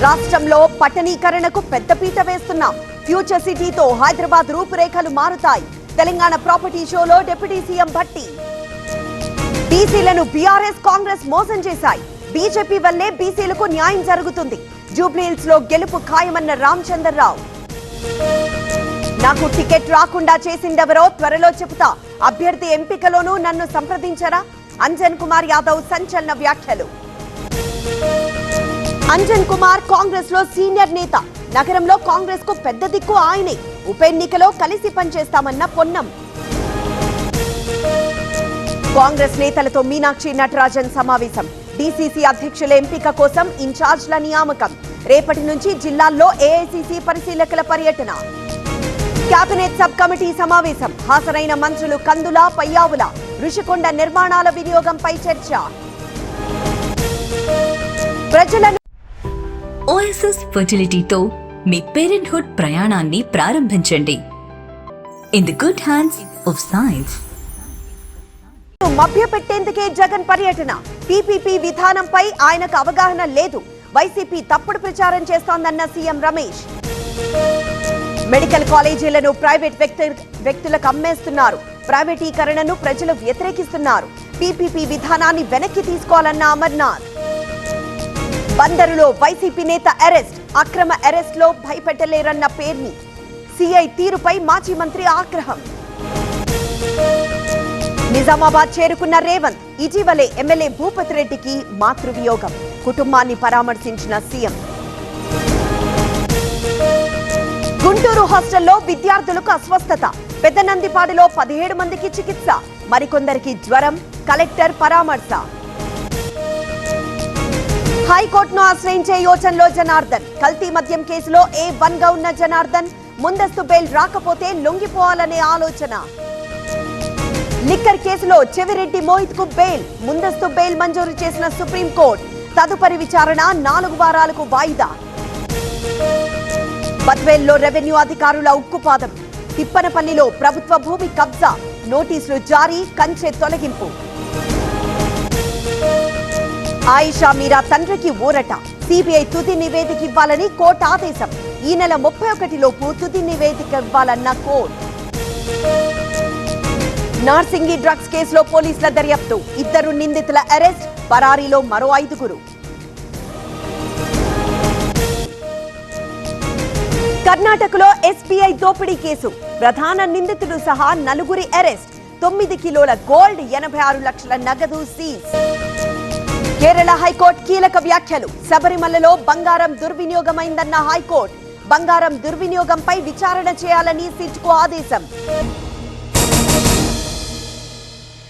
రాష్ట్రంలో పట్టణీకరణకు పెద్దపీట వేస్తున్నాం. ఫ్యూచర్ సిటీతో హైదరాబాద్ రూపురేఖలు మారుతాయి. తెలంగాణ ప్రాపర్టీ షోలో డిప్యూటీ సీఎం భట్టి. బీసీలను బీఆర్ఎస్ కాంగ్రెస్ మోసం చేశాయి. బీజేపీ వల్లే బీసీలకు న్యాయం జరుగుతుంది. జూబ్లీహిల్స్ లో గెలుపు ఖాయమన్న రామచంద్రరావు. నాకు టికెట్ రాకుండా చేసిందెవరో త్వరలో చెబుతా. అభ్యర్థి ఎంపికలోనూ నన్ను సంప్రదించరా? అంజన్ కుమార్ యాదవ్ సంచలన వ్యాఖ్యలు. అంజన్ కుమార్ కాంగ్రెస్ లో సీనియర్ నేత. నగరంలో కాంగ్రెస్ కు పెద్ద దిక్కు ఆయనే. ఉప ఎన్నికలో కలిసి పనిచేస్తామన్న పొన్నం. కాంగ్రెస్ నేతలతో మీనాక్షి నటరాజన్ సమావేశం. డీసీసీ అధ్యక్షుల ఎంపిక కోసం ఇన్ఛార్జ్ల నియామకం. రేపటి నుంచి జిల్లాల్లో ఏఐసీసీ పరిశీలకుల పర్యటన. కేబినెట్ సబ్ కమిటీ సమావేశం. హాజరైన మంత్రులు కందుల, పయ్యావుల. రుషికొండ నిర్మాణాల వినియోగంపై చర్చ. ప్రజలను ఓఎస్ఎస్ ఫర్టిలిటీతో మీ పేరెంట్హుడ్ ప్రయాణాన్ని ప్రారంభించండి. In the good hands of science. మభ్యపెట్టేందుకే జగన్ పర్యటన. పీపీపీ విధానంపై ఆయనకు అవగాహన లేదు. వైసీపీ తప్పుడు ప్రచారం చేస్తోందన్న సీఎం రమేష్. మెడికల్ కాలేజీలను ప్రైవేట్ వ్యక్తులకు అమ్మేస్తున్నారు. ప్రైవేటీకరణను ప్రజలు వ్యతిరేకిస్తున్నారు. పీపీపీ విధానాన్ని వెనక్కి తీసుకోవాలన్న అమర్నాథ్. బందరులో వైసీపీ నేత అరెస్ట్. అక్రమ అరెస్ట్ లో భయపెట్టలేరన్న పేర్ని. సీఐ తీరుపై మాజీ మంత్రి ఆగ్రహం. నిజామాబాద్ చేరుకున్న రేవంత్. ఇటీవలే ఎమ్మెల్యే భూపతి రెడ్డికి మాతృవియోగం. కుటుంబాన్ని పరామర్శించిన సీఎం. గుంటూరు హాస్టల్లో విద్యార్థులకు అస్వస్థత. పెద్దనందిపాడులో 17 మందికి చికిత్స. మరికొందరికి జ్వరం. కలెక్టర్ పరామర్శ. హైకోర్టును ఆశ్రయించే యోచనలో జనార్దన్. కల్తీ మద్యం కేసులో A1 గా ఉన్న జనార్దన్ ముందస్తు బెయిల్ రాకపోతే లొంగిపోవాలనే ఆలోచన. లిక్కర్ కేసులో చెవిరెడ్డి మోహిత్ కు బెయిల్. ముందస్తు బెయిల్ మంజూరు చేసిన సుప్రీంకోర్టు. తదుపరి విచారణ 4 వారాలకు వాయిదా. బద్వేల్లో రెవెన్యూ అధికారుల ఉక్కుపాదం. తిప్పనపల్లిలో ప్రభుత్వ భూమి కబ్జా. నోటీసులు జారీ. కంచె తొలగింపు. ఆయిషా మీరా తండ్రికి ఊరట. సిబిఐ తుది నివేదిక ఇవ్వాలని కోర్టు ఆదేశం. ఈ నెల 31 లోపు తుది నివేదిక ఇవ్వాలన్న కోర్టు. నార్సింగి డ్రగ్స్ కేసులో పోలీసుల దర్యాప్తు. 2 నిందితుల అరెస్ట్. పరారీలో మరో 5. కర్ణాటకలో ఎస్బీఐ దోపిడీ కేసు. ప్రధాన నిందితుడు సహా 4 అరెస్ట్. 9 కిలోల గోల్డ్, 86 లక్షల నగదు సీజ్. కేరళ హైకోర్టు కీలక వ్యాఖ్యలు. శబరిమలలో బంగారం దుర్వినియోగమైందన్న హైకోర్టు. బంగారం దుర్వినియోగంపై విచారణ చేయాలని సిట్కు ఆదేశం.